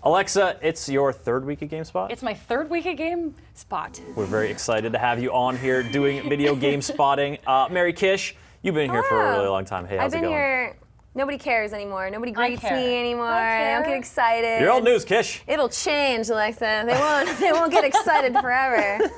Alexa, it's your third week at GameSpot. It's my third week at GameSpot. We're very excited to have you on here doing video game spotting. Mary Kish, you've been here for a really long time. Hey, how's it going? I've been here. Nobody cares anymore. Nobody greets care. me anymore. I don't get excited. You're old news, Kish. It'll change, Alexa. They won't get excited forever.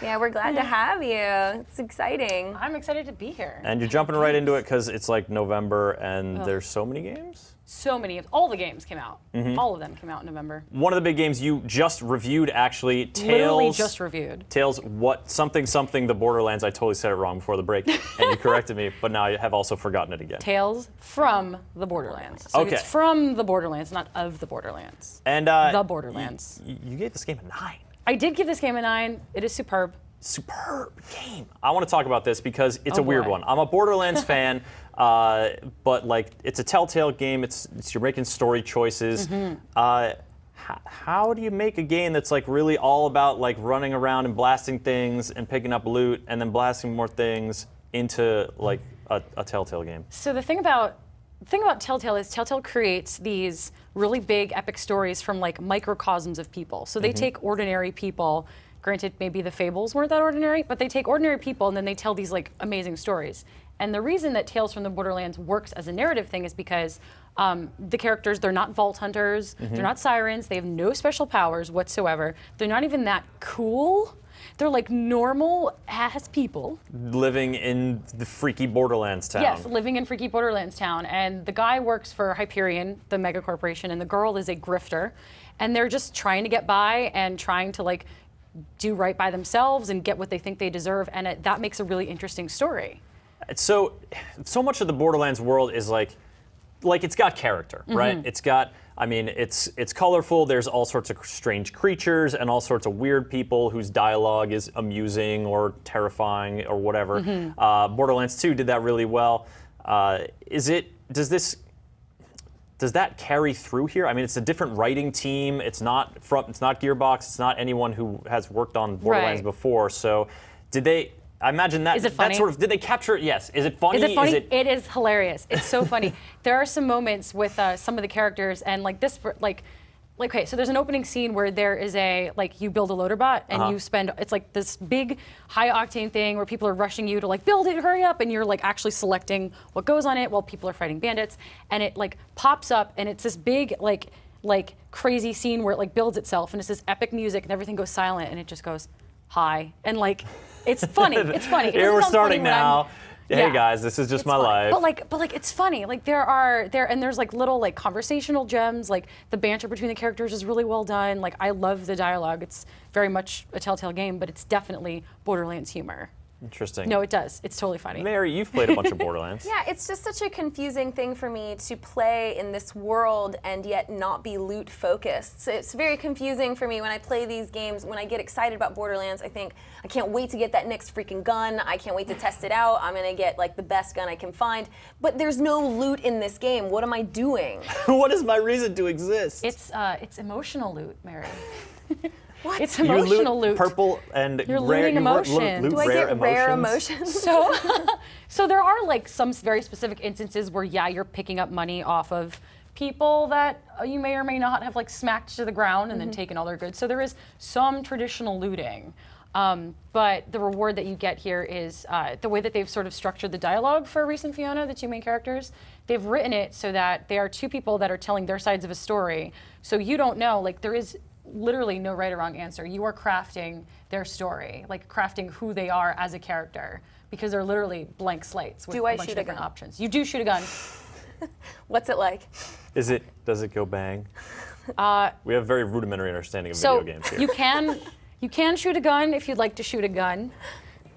Yeah, we're glad to have you. It's exciting. I'm excited to be here. And you're jumping right into it because it's like November and there's so many games. So many. All the games came out. All of them came out in November. One of the big games you just reviewed, actually, Tales. Literally just reviewed. Tales, what, something, the Borderlands. I totally said it wrong before the break, and you corrected me, but now I have also forgotten it again. Tales from the Borderlands. So Okay. it's from the Borderlands, not of the Borderlands. And the Borderlands. You gave this game a 9. I did give this game a 9. It is superb. Superb game. I want to talk about this because it's a weird boy. one. I'm a Borderlands fan, but like it's a Telltale game. It's you're making story choices. How do you make a game that's like really all about like running around and blasting things and picking up loot and then blasting more things into like a Telltale game? So the thing about Telltale is Telltale creates these really big epic stories from like microcosms of people. So they take ordinary people. Granted, maybe the Fables weren't that ordinary, but they take ordinary people and then they tell these like amazing stories. And the reason that Tales from the Borderlands works as a narrative thing is because the characters, they're not vault hunters, they're not sirens, they have no special powers whatsoever. They're not even that cool. They're like normal ass people. Living in the freaky Borderlands town. Yes, living in freaky Borderlands town. And the guy works for Hyperion, the mega corporation, and the girl is a grifter. And they're just trying to get by and trying to like do right by themselves and get what they think they deserve, and that makes a really interesting story. So much of the Borderlands world is like it's got character, right? It's got, I mean, it's colorful. There's all sorts of strange creatures and all sorts of weird people whose dialogue is amusing or terrifying or whatever. Borderlands 2 did that really well. Does that carry through here? I mean, it's a different writing team. It's not Gearbox. It's not anyone who has worked on Borderlands before. So, did they? I imagine that. Is it funny? That sort of, did they capture it? Yes. Is it funny? Is it funny? It is hilarious. It's so funny. There are some moments with some of the characters, and like this, okay, so there's an opening scene where there is you build a loader bot and you spend, it's like this big high octane thing where people are rushing you to like build it, hurry up, and you're like actually selecting what goes on it while people are fighting bandits, and it like pops up and it's this big like crazy scene where it like builds itself and it's this epic music and everything goes silent and it just goes hi, and like it's funny. It's funny. Here we're starting now. Hey guys, this is just my life. But like it's funny. Like there's like little like conversational gems. Like the banter between the characters is really well done. Like I love the dialogue. It's very much a Telltale game, but it's definitely Borderlands humor. Interesting. No, it does. It's totally funny. Mary, you've played a bunch of Borderlands. Yeah, it's just such a confusing thing for me to play in this world and yet not be loot focused. So it's very confusing for me when I play these games. When I get excited about Borderlands, I think, I can't wait to get that next freaking gun. I can't wait to test it out. I'm gonna get like the best gun I can find. But there's no loot in this game. What am I doing? What is my reason to exist? It's emotional loot, Mary. What? It's emotional you loot. Purple and You're rare, looting emotion. Do I get rare emotions? So there are like some very specific instances where you're picking up money off of people that you may or may not have like smacked to the ground and then taken all their goods. So there is some traditional looting. But the reward that you get here is the way that they've sort of structured the dialogue for Reese and Fiona, the two main characters. They've written it so that they are two people that are telling their sides of a story. So you don't know, like there is literally no right or wrong answer. You are crafting their story, like crafting who they are as a character, because they're literally blank slates with a bunch of different options. You do shoot a gun. What's it like? Does it go bang? We have very rudimentary understanding of video games here. You can shoot a gun if you'd like to shoot a gun.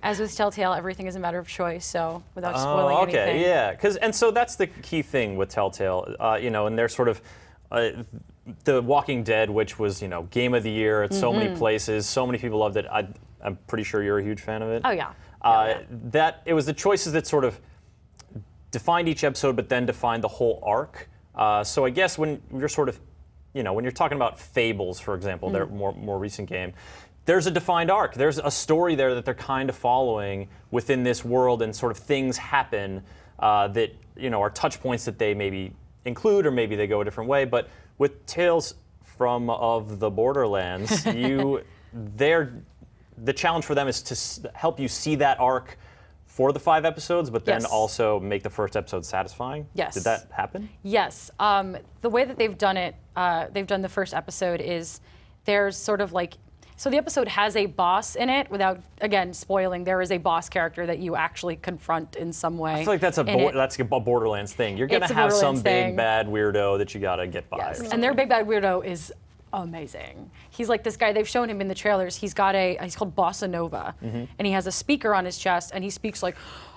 As with Telltale, everything is a matter of choice, so without spoiling anything. Yeah, so that's the key thing with Telltale, and they're sort of, The Walking Dead, which was, game of the year at so many places, so many people loved it. I'm pretty sure you're a huge fan of it. Oh yeah. That it was the choices that sort of defined each episode, but then defined the whole arc. So I guess when you're sort of, when you're talking about Fables, for example, their more recent game, there's a defined arc. There's a story there that they're kind of following within this world, and sort of things happen that are touch points that they maybe include, or maybe they go a different way. But with Tales of the Borderlands, the challenge for them is to help you see that arc for the 5 episodes, but then Yes. also make the first episode satisfying. Yes. Did that happen? Yes. The way that they've done it, they've done the first episode is there's sort of like, so the episode has a boss in it. Without again spoiling, there is a boss character that you actually confront in some way. I feel like that's a Borderlands thing. You're gonna It's a have some Borderlands big thing. bad weirdo that you gotta get by. Yes. or And their big bad weirdo is amazing. He's like this guy, they've shown him in the trailers. He's called Bossa Nova, and he has a speaker on his chest, and he speaks like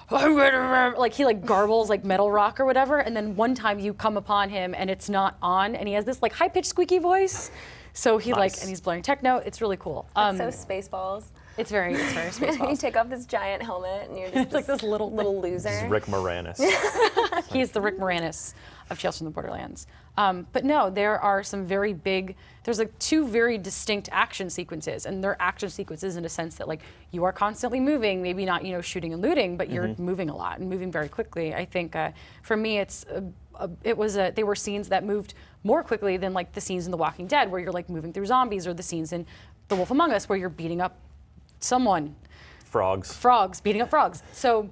he like garbles like metal rock or whatever. And then one time you come upon him and it's not on, and he has this like high pitched squeaky voice. So he Nice. and he's blaring techno. It's really cool. So Spaceballs. It's very You Spaceballs. take off this giant helmet and you're just It's like this little loser. This is Rick Moranis. He is the Rick Moranis of Tales from the Borderlands. But no, there are some very big, there's like 2 very distinct action sequences, and they're action sequences in a sense that like you are constantly moving, maybe not, shooting and looting, but you're moving a lot and moving very quickly. I think for me, they were scenes that moved more quickly than like the scenes in The Walking Dead where you're like moving through zombies, or the scenes in The Wolf Among Us where you're beating up someone. Frogs. Beating up frogs. So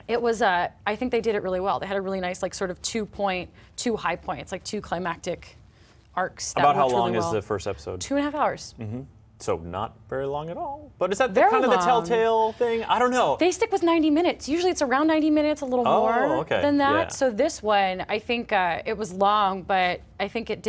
it was, I think they did it really well. They had a really nice, like, sort of 2 high points, like 2 climactic arcs. That About how worked long really is well. the first episode? 2.5 hours. So not very long at all. But is that Very kind of the long. telltale thing? I don't know. They stick with 90 minutes. Usually it's around 90 minutes, a little Oh, more okay. than that. Yeah. So this one, I think it was long, but I think it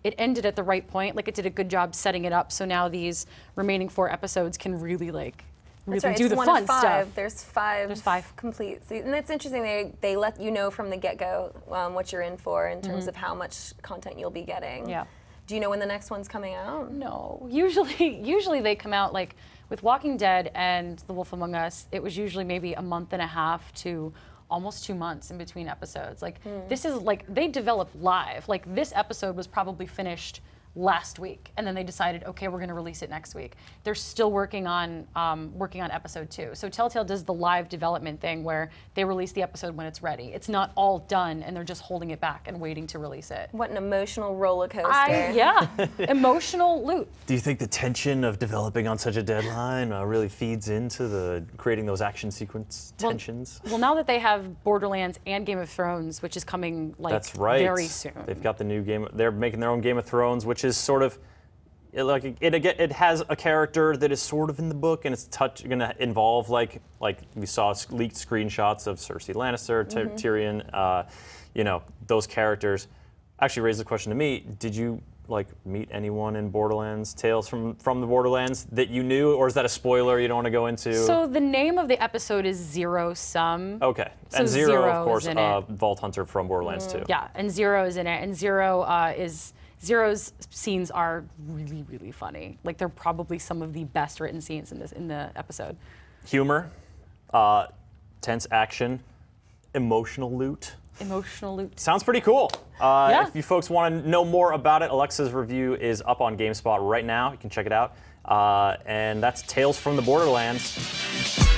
ended at the right point. Like, it did a good job setting it up. So now these remaining 4 episodes can really, like, really That's right. do It's the one fun of 5. stuff. There's 5. There's 5. complete. And it's interesting. They let you know from the get-go what you're in for in terms of how much content you'll be getting. Yeah. Do you know when the next one's coming out? No. Usually they come out like with Walking Dead and The Wolf Among Us. It was usually maybe a month and a half to almost 2 months in between episodes. Like this is like they develop live. Like this episode was probably finished last week, and then they decided, okay, we're going to release it next week. They're still working on episode 2. So Telltale does the live development thing where they release the episode when it's ready. It's not all done, and they're just holding it back and waiting to release it. What an emotional roller coaster. Emotional loot. Do you think the tension of developing on such a deadline really feeds into the creating those action sequence tensions? Well, now that they have Borderlands and Game of Thrones, which is coming like That's right. very soon. They've got the new game. They're making their own Game of Thrones, which is sort of it has a character that is sort of in the book, and it's going to involve like we saw leaked screenshots of Cersei Lannister, Tyrion, those characters. Actually, raised the question to me: did you meet anyone in Borderlands, Tales from the Borderlands that you knew, or is that a spoiler you don't want to go into? So the name of the episode is Zero Sum. Okay, So and Zero, Zero of course, is in it. Vault Hunter from Borderlands 2. Yeah, and Zero is in it, and Zero's scenes are really, really funny. Like they're probably some of the best written scenes in the episode. Humor, tense action, emotional loot. Emotional loot. Sounds pretty cool. Yeah. If you folks want to know more about it, Alexa's review is up on GameSpot right now. You can check it out. And that's Tales from the Borderlands.